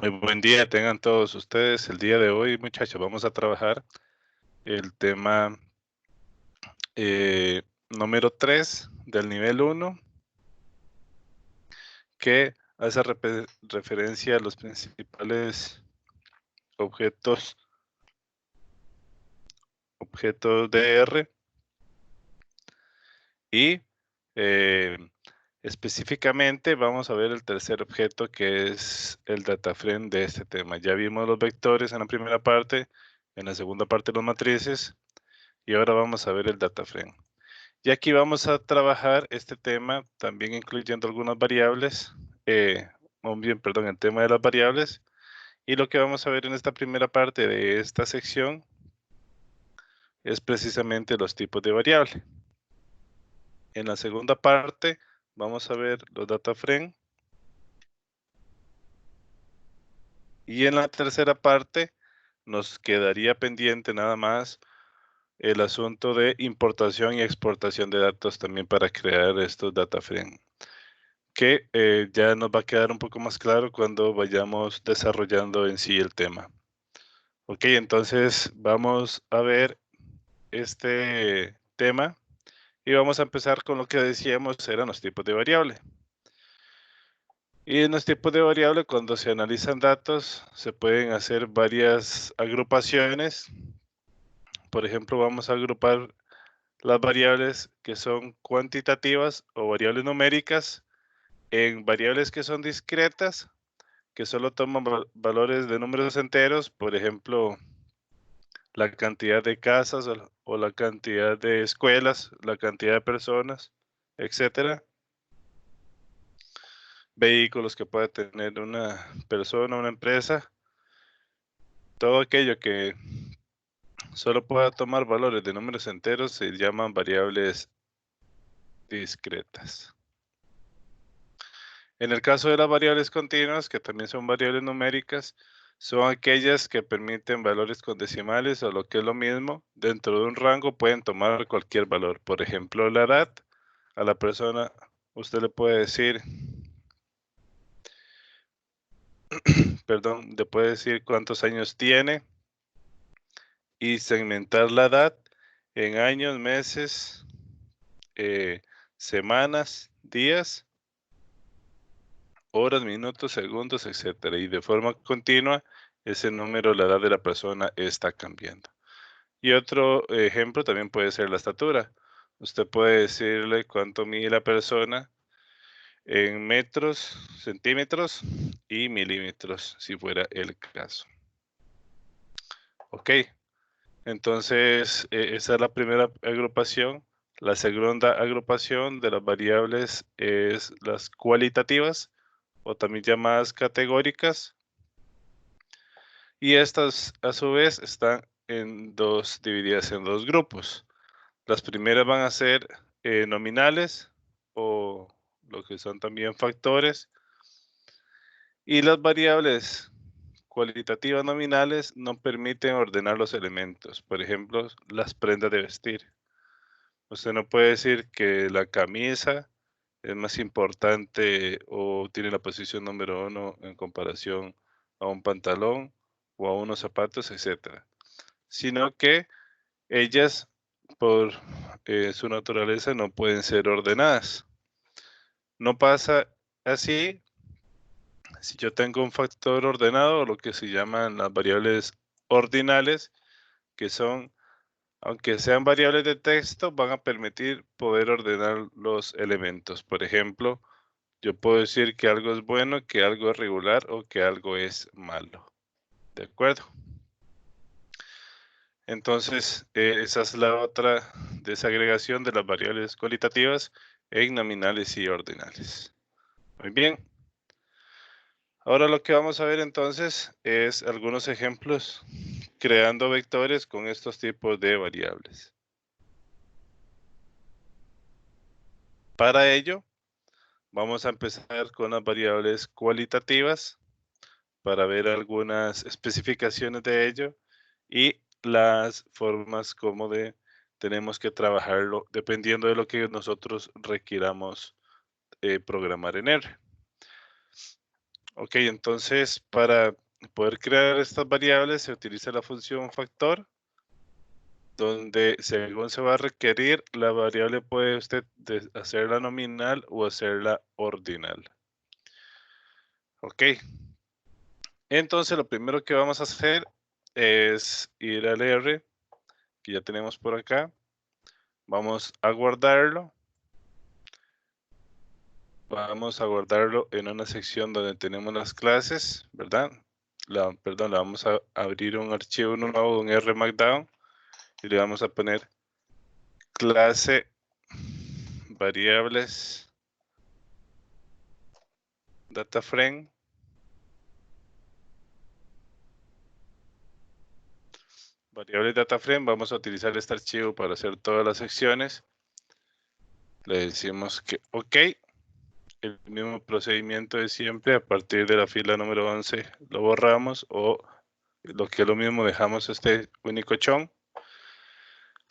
Muy buen día, tengan todos ustedes. El día de hoy, muchachos, vamos a trabajar el tema número 3 del nivel 1, que hace referencia a los principales objetos de R y eh, específicamente vamos a ver el tercer objeto, que es el data frame de este tema. Ya vimos los vectores en la primera parte, en la segunda parte los matrices, y ahora vamos a ver el data frame. Y aquí vamos a trabajar este tema también incluyendo algunas variables, o bien, perdón, el tema de las variables. Y lo que vamos a ver en esta primera parte de esta sección es precisamente los tipos de variable. En la segunda parte vamos a ver los data frame. Y en la tercera parte nos quedaría pendiente nada más el asunto de importación y exportación de datos también para crear estos data frame, que ya nos va a quedar un poco más claro cuando vayamos desarrollando en sí el tema. Ok, entonces vamos a ver este tema y vamos a empezar con lo que decíamos eran los tipos de variable. Y en los tipos de variable, cuando se analizan datos, se pueden hacer varias agrupaciones. Por ejemplo, vamos a agrupar las variables que son cuantitativas o variables numéricas en variables que son discretas, que solo toman valores de números enteros, por ejemplo, la cantidad de casas o la cantidad de escuelas, la cantidad de personas, etcétera. Vehículos que pueda tener una persona, una empresa, todo aquello que solo pueda tomar valores de números enteros se llaman variables discretas. En el caso de las variables continuas, que también son variables numéricas, son aquellas que permiten valores con decimales o lo que es lo mismo, dentro de un rango pueden tomar cualquier valor. Por ejemplo, la edad, a la persona usted le puede decir, perdón, le puede decir cuántos años tiene y segmentar la edad en años, meses, semanas, días, horas, minutos, segundos, etcétera. Y de forma continua, ese número, la edad de la persona está cambiando. Y otro ejemplo también puede ser la estatura. Usted puede decirle cuánto mide la persona en metros, centímetros y milímetros, si fuera el caso. Ok, entonces esa es la primera agrupación. La segunda agrupación de las variables es las cualitativas o también llamadas categóricas. Y estas a su vez están divididas en dos grupos. Las primeras van a ser nominales o lo que son también factores. Y las variables cualitativas nominales no permiten ordenar los elementos. Por ejemplo, las prendas de vestir. Usted no puede decir que la camisa es más importante o tiene la posición número 1 en comparación a un pantalón o a unos zapatos, etcétera, sino que ellas, por su naturaleza, no pueden ser ordenadas. No pasa así si yo tengo un factor ordenado, lo que se llaman las variables ordinales, que son, aunque sean variables de texto, van a permitir poder ordenar los elementos. Por ejemplo, yo puedo decir que algo es bueno, que algo es regular o que algo es malo. ¿De acuerdo? Entonces, esa es la otra desagregación de las variables cualitativas en nominales y ordinales. Muy bien. Ahora lo que vamos a ver entonces es algunos ejemplos creando vectores con estos tipos de variables. Para ello, vamos a empezar con las variables cualitativas para ver algunas especificaciones de ello y las formas como tenemos que trabajarlo dependiendo de lo que nosotros requiramos programar en R. Ok, entonces para poder crear estas variables se utiliza la función factor, donde según se va a requerir, la variable puede usted hacerla nominal o hacerla ordinal. Ok, entonces lo primero que vamos a hacer es ir al R, que ya tenemos por acá. Vamos a guardarlo. Vamos a guardarlo en una sección donde tenemos las clases, ¿verdad? Perdón, le vamos a abrir un archivo nuevo, un R Markdown, y le vamos a poner clase variables data frame. Variables data frame, vamos a utilizar este archivo para hacer todas las secciones. Le decimos que OK. El mismo procedimiento de siempre, a partir de la fila número 11 lo borramos, o lo que es lo mismo, dejamos este único chon.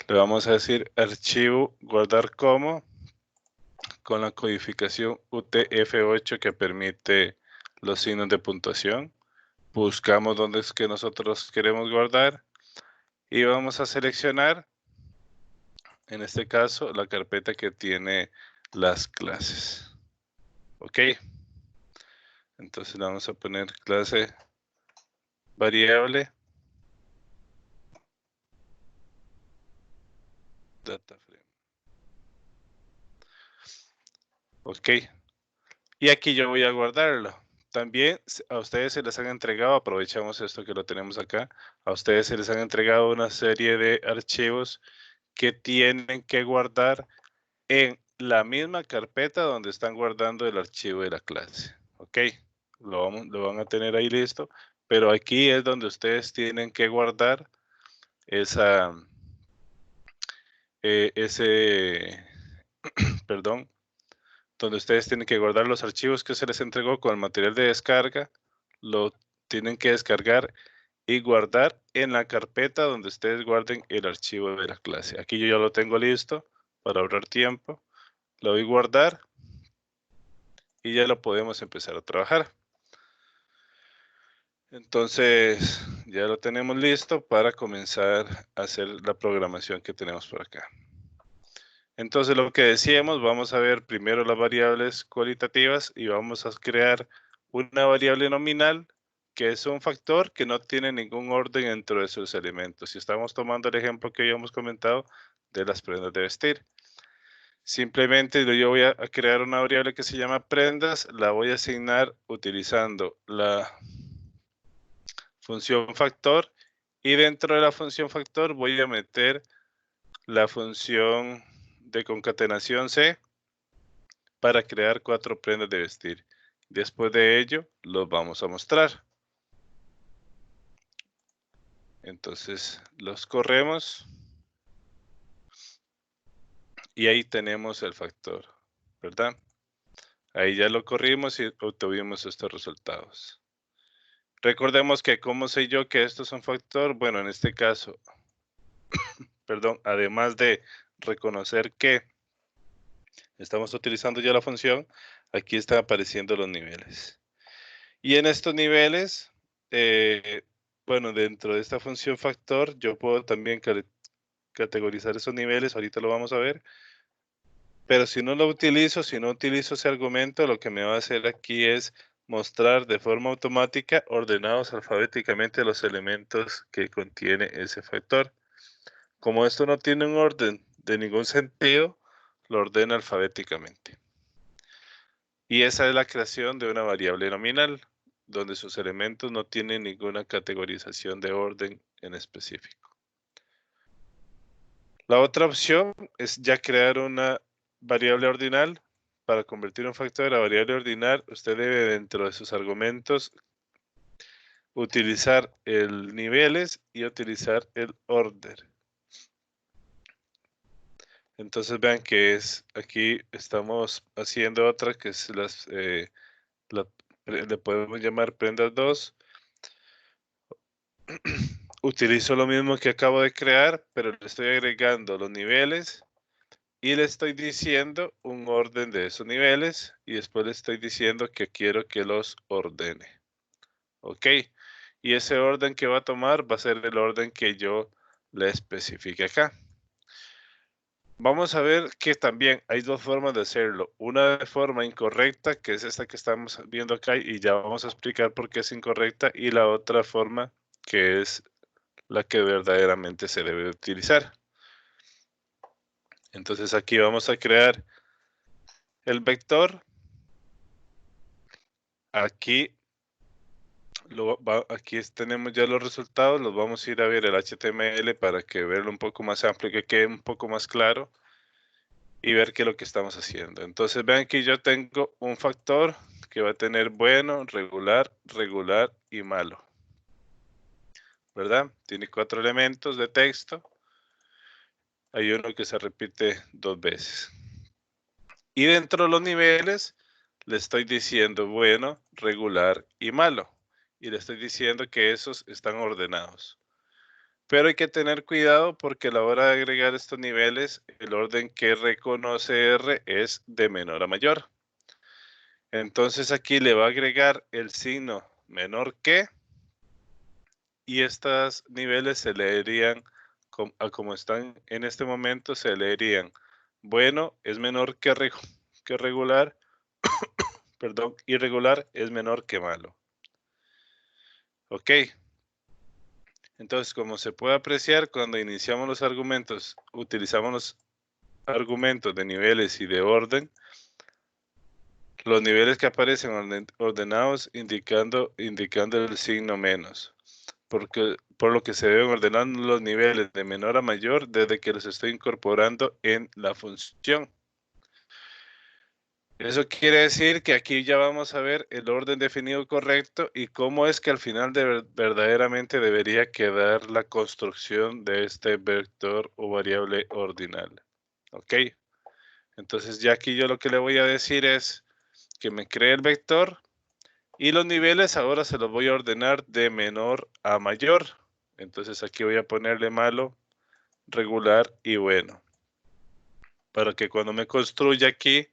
Le vamos a decir archivo guardar como, con la codificación UTF-8 que permite los signos de puntuación. Buscamos dónde es que nosotros queremos guardar y vamos a seleccionar, en este caso, la carpeta que tiene las clases. Ok. Entonces le vamos a poner clase variable data frame. Ok. Y aquí yo voy a guardarlo. También a ustedes se les han entregado, aprovechamos esto que lo tenemos acá, a ustedes se les han entregado una serie de archivos que tienen que guardar en la misma carpeta donde están guardando el archivo de la clase. Ok, lo van a tener ahí listo, pero aquí es donde ustedes tienen que guardar ese, perdón, donde ustedes tienen que guardar los archivos que se les entregó con el material de descarga, lo tienen que descargar y guardar en la carpeta donde ustedes guarden el archivo de la clase. Aquí yo ya lo tengo listo para ahorrar tiempo. Lo doy guardar y ya lo podemos empezar a trabajar. Entonces ya lo tenemos listo para comenzar a hacer la programación que tenemos por acá. Entonces lo que decíamos, vamos a ver primero las variables cualitativas y vamos a crear una variable nominal que es un factor que no tiene ningún orden dentro de sus elementos. Si estamos tomando el ejemplo que habíamos comentado de las prendas de vestir. Simplemente yo voy a crear una variable que se llama prendas, la voy a asignar utilizando la función factor y dentro de la función factor voy a meter la función de concatenación C para crear 4 prendas de vestir. Después de ello, los vamos a mostrar. Entonces, los corremos. Y ahí tenemos el factor, ¿verdad? Ahí ya lo corrimos y obtuvimos estos resultados. Recordemos que, ¿cómo sé yo que esto es un factor? Bueno, en este caso, perdón, además de reconocer que estamos utilizando ya la función, aquí están apareciendo los niveles. Y en estos niveles, bueno, dentro de esta función factor, yo puedo también categorizar esos niveles, ahorita lo vamos a ver. Pero si no lo utilizo, si no utilizo ese argumento, lo que me va a hacer aquí es mostrar de forma automática ordenados alfabéticamente los elementos que contiene ese factor. Como esto no tiene un orden de ningún sentido, lo ordena alfabéticamente. Y esa es la creación de una variable nominal, donde sus elementos no tienen ninguna categorización de orden en específico. La otra opción es ya crear una variable ordinal. Para convertir un factor a variable ordinal, usted debe dentro de sus argumentos utilizar el niveles y utilizar el order. Entonces vean que aquí estamos haciendo otra que es le podemos llamar prendas 2. Utilizo lo mismo que acabo de crear, pero le estoy agregando los niveles y le estoy diciendo un orden de esos niveles y después le estoy diciendo que quiero que los ordene. ¿Ok? Y ese orden que va a tomar va a ser el orden que yo le especifique acá. Vamos a ver que también hay dos formas de hacerlo. Una de forma incorrecta, que es esta que estamos viendo acá, y ya vamos a explicar por qué es incorrecta, y la otra forma, que es la que verdaderamente se debe utilizar. Entonces aquí vamos a crear el vector. Aquí, tenemos ya los resultados, los vamos a ir a ver el HTML para que verlo un poco más amplio, que quede un poco más claro y ver qué es lo que estamos haciendo. Entonces vean que yo tengo un factor que va a tener bueno, regular, regular y malo. ¿Verdad? Tiene 4 elementos de texto. Hay uno que se repite 2 veces. Y dentro de los niveles le estoy diciendo bueno, regular y malo. Y le estoy diciendo que esos están ordenados. Pero hay que tener cuidado porque a la hora de agregar estos niveles, el orden que reconoce R es de menor a mayor. Entonces aquí le va a agregar el signo menor que y estos niveles se leerían como están en este momento, se leerían bueno es menor que regular, perdón, irregular es menor que malo. Ok, entonces como se puede apreciar, cuando iniciamos los argumentos, utilizamos los argumentos de niveles y de orden, los niveles que aparecen ordenados indicando el signo menos, por lo que se deben ordenar los niveles de menor a mayor desde que los estoy incorporando en la función. Eso quiere decir que aquí ya vamos a ver el orden definido correcto y cómo es que al final verdaderamente debería quedar la construcción de este vector o variable ordinal. ¿Ok? Entonces ya aquí yo lo que le voy a decir es que me cree el vector y los niveles ahora se los voy a ordenar de menor a mayor. Entonces aquí voy a ponerle malo, regular y bueno. Para que cuando me construya aquí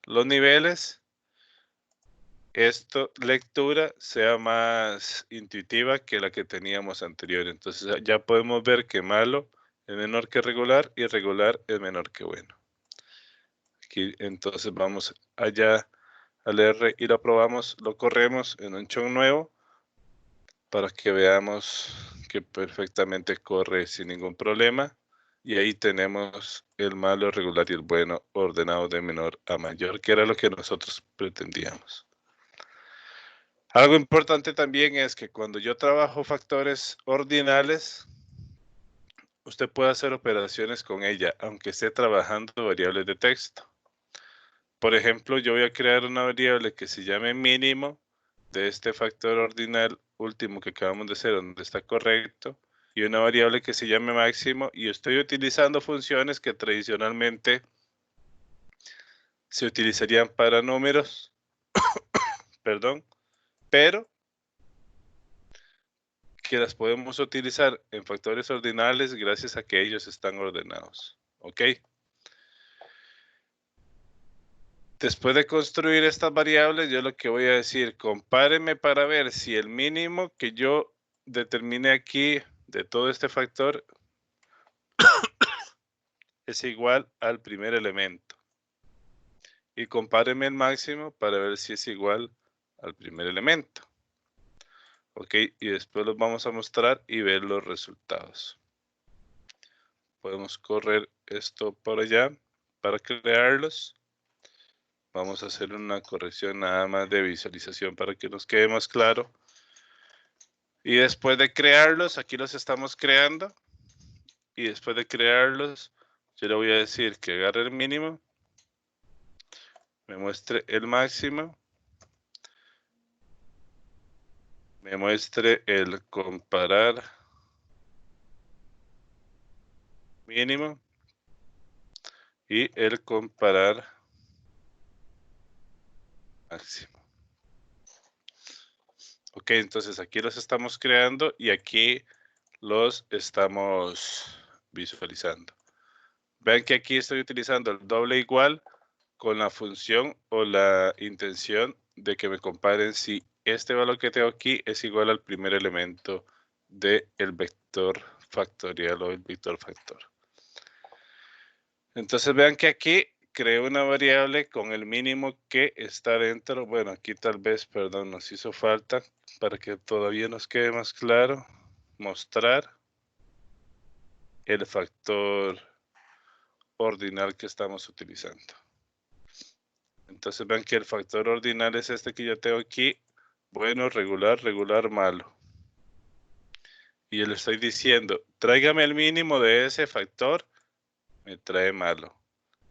los niveles, esta lectura sea más intuitiva que la que teníamos anterior. Entonces ya podemos ver que malo es menor que regular y regular es menor que bueno. Aquí entonces vamos allá al R y lo probamos, lo corremos en un chunk nuevo para que veamos que perfectamente corre sin ningún problema. Y ahí tenemos el malo, regular y el bueno ordenado de menor a mayor, que era lo que nosotros pretendíamos. Algo importante también es que cuando yo trabajo factores ordinales, usted puede hacer operaciones con ella, aunque esté trabajando variables de texto. Por ejemplo, yo voy a crear una variable que se llame mínimo de este factor ordinal último que acabamos de hacer, donde está correcto, y una variable que se llame máximo, y estoy utilizando funciones que tradicionalmente se utilizarían para números, perdón, pero que las podemos utilizar en factores ordinales gracias a que ellos están ordenados. ¿Ok? Después de construir estas variables, yo lo que voy a decir, compáreme para ver si el mínimo que yo determine aquí de todo este factor es igual al primer elemento. Y compáreme el máximo para ver si es igual al primer elemento. Ok, y después los vamos a mostrar y ver los resultados. Podemos correr esto por allá para crearlos. Vamos a hacer una corrección nada más de visualización para que nos quede más claro. Y después de crearlos, aquí los estamos creando. Y después de crearlos, yo le voy a decir que agarre el mínimo, me muestre el máximo, me muestre el comparar mínimo y el comparar máximo. Ok, entonces aquí los estamos creando y aquí los estamos visualizando. Vean que aquí estoy utilizando el doble igual con la función o la intención de que me comparen si este valor que tengo aquí es igual al primer elemento del vector factorial o el vector factor. Entonces vean que aquí creo una variable con el mínimo que está dentro. Bueno, aquí tal vez, perdón, nos hizo falta para que todavía nos quede más claro mostrar el factor ordinal que estamos utilizando. Entonces vean que el factor ordinal es este que yo tengo aquí, bueno, regular, regular, malo. Y yo le estoy diciendo, tráigame el mínimo de ese factor, me trae malo.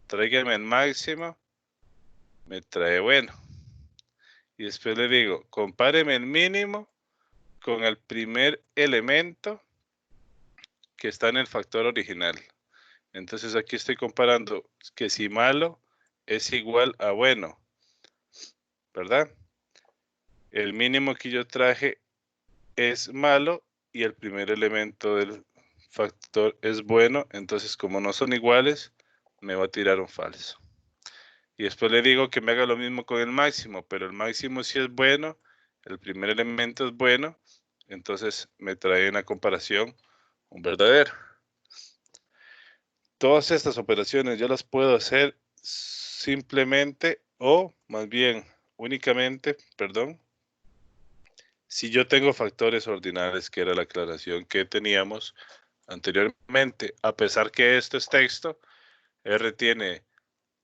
Tráigame el máximo, me trae bueno. Y después le digo, compáreme el mínimo con el primer elemento que está en el factor original. Entonces aquí estoy comparando que si malo es igual a bueno, ¿verdad? El mínimo que yo traje es malo y el primer elemento del factor es bueno, entonces como no son iguales, me va a tirar un falso. Y después le digo que me haga lo mismo con el máximo, pero el máximo si es bueno, el primer elemento es bueno, entonces me trae una comparación un verdadero. Todas estas operaciones yo las puedo hacer simplemente o más bien únicamente, perdón, si yo tengo factores ordinales, que era la aclaración que teníamos anteriormente. A pesar que esto es texto, R tiene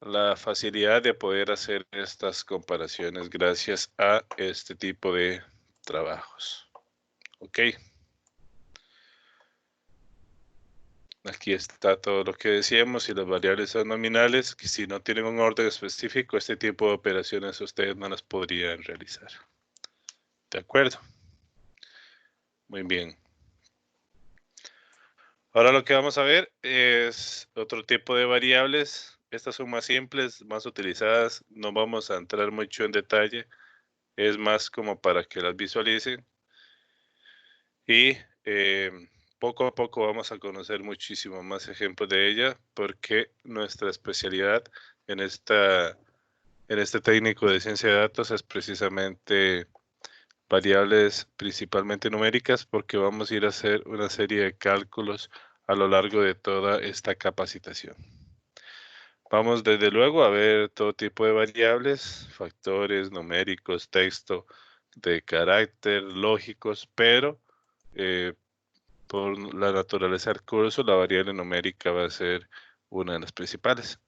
la facilidad de poder hacer estas comparaciones gracias a este tipo de trabajos. Ok. Aquí está todo lo que decíamos y las variables son nominales, que si no tienen un orden específico, este tipo de operaciones ustedes no las podrían realizar. ¿De acuerdo? Muy bien. Ahora lo que vamos a ver es otro tipo de variables. Estas son más simples, más utilizadas. No vamos a entrar mucho en detalle. Es más como para que las visualicen. Y poco a poco vamos a conocer muchísimo más ejemplos de ella, porque nuestra especialidad en este técnico de ciencia de datos es precisamente variables principalmente numéricas, porque vamos a ir a hacer una serie de cálculos a lo largo de toda esta capacitación. Vamos desde luego a ver todo tipo de variables, factores numéricos, texto, de carácter, lógicos, pero por la naturaleza del curso, la variable numérica va a ser una de las principales.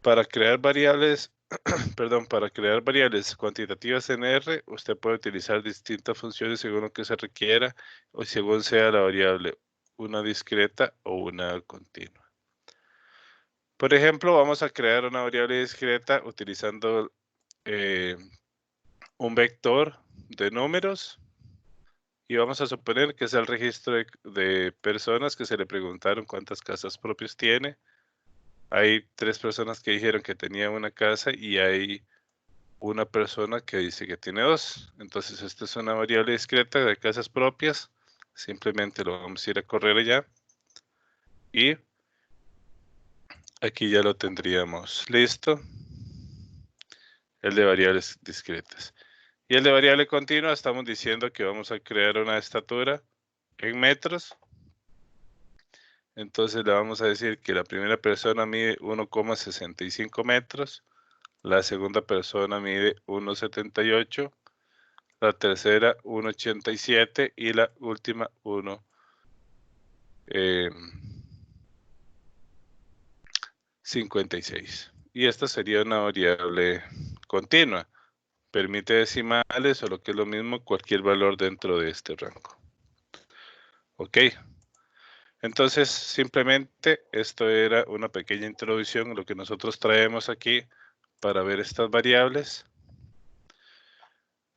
Para crear variables, perdón, para crear variables cuantitativas en R, usted puede utilizar distintas funciones según lo que se requiera o según sea la variable, una discreta o una continua. Por ejemplo, vamos a crear una variable discreta utilizando un vector de números y vamos a suponer que es el registro de personas que se le preguntaron cuántas casas propias tiene. Hay 3 personas que dijeron que tenían una casa y hay una persona que dice que tiene 2. Entonces, esta es una variable discreta de casas propias. Simplemente lo vamos a ir a correr allá. Y aquí ya lo tendríamos listo. El de variables discretas. Y el de variable continua, estamos diciendo que vamos a crear una estatura en metros. Entonces le vamos a decir que la primera persona mide 1,65 metros, la segunda persona mide 1,78, la tercera 1,87 y la última 1,56. Y esta sería una variable continua. Permite decimales o lo que es lo mismo, cualquier valor dentro de este rango. Ok. Entonces, simplemente esto era una pequeña introducción a lo que nosotros traemos aquí para ver estas variables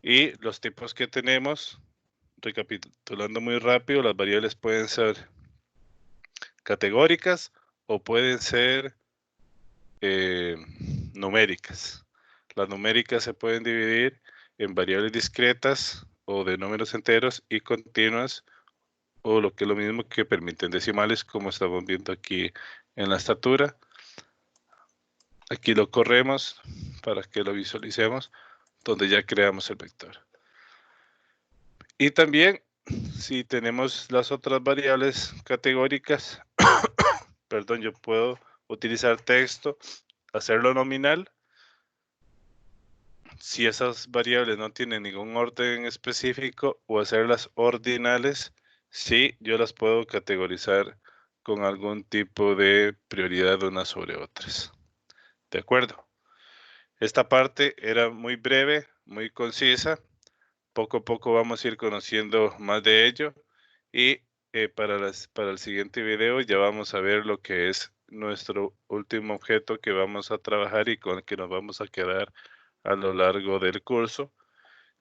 y los tipos que tenemos. Recapitulando muy rápido, las variables pueden ser categóricas o pueden ser numéricas. Las numéricas se pueden dividir en variables discretas o de números enteros y continuas o lo que es lo mismo que permiten decimales, como estamos viendo aquí en la estatura. Aquí lo corremos para que lo visualicemos, donde ya creamos el vector. Y también, si tenemos las otras variables categóricas, perdón, yo puedo utilizar texto, hacerlo nominal. Si esas variables no tienen ningún orden específico, o hacerlas ordinales, sí, yo las puedo categorizar con algún tipo de prioridad unas sobre otras. ¿De acuerdo? Esta parte era muy breve, muy concisa. Poco a poco vamos a ir conociendo más de ello, y para el siguiente video ya vamos a ver lo que es nuestro último objeto que vamos a trabajar y con el que nos vamos a quedar a lo largo del curso,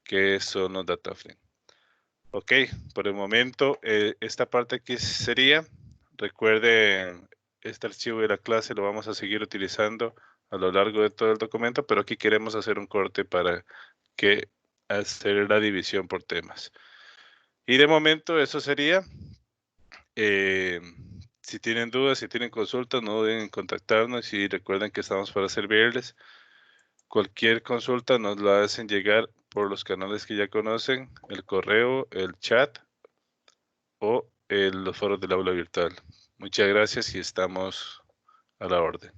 que son los data frame. Ok, por el momento esta parte aquí sería. Recuerden, este archivo de la clase lo vamos a seguir utilizando a lo largo de todo el documento, pero aquí queremos hacer un corte para que hacer la división por temas. Y de momento eso sería. Eh, si tienen dudas, si tienen consultas, no duden en contactarnos, y recuerden que estamos para servirles. Cualquier consulta nos la hacen llegar por los canales que ya conocen, el correo, el chat o los foros del aula virtual. Muchas gracias y estamos a la orden.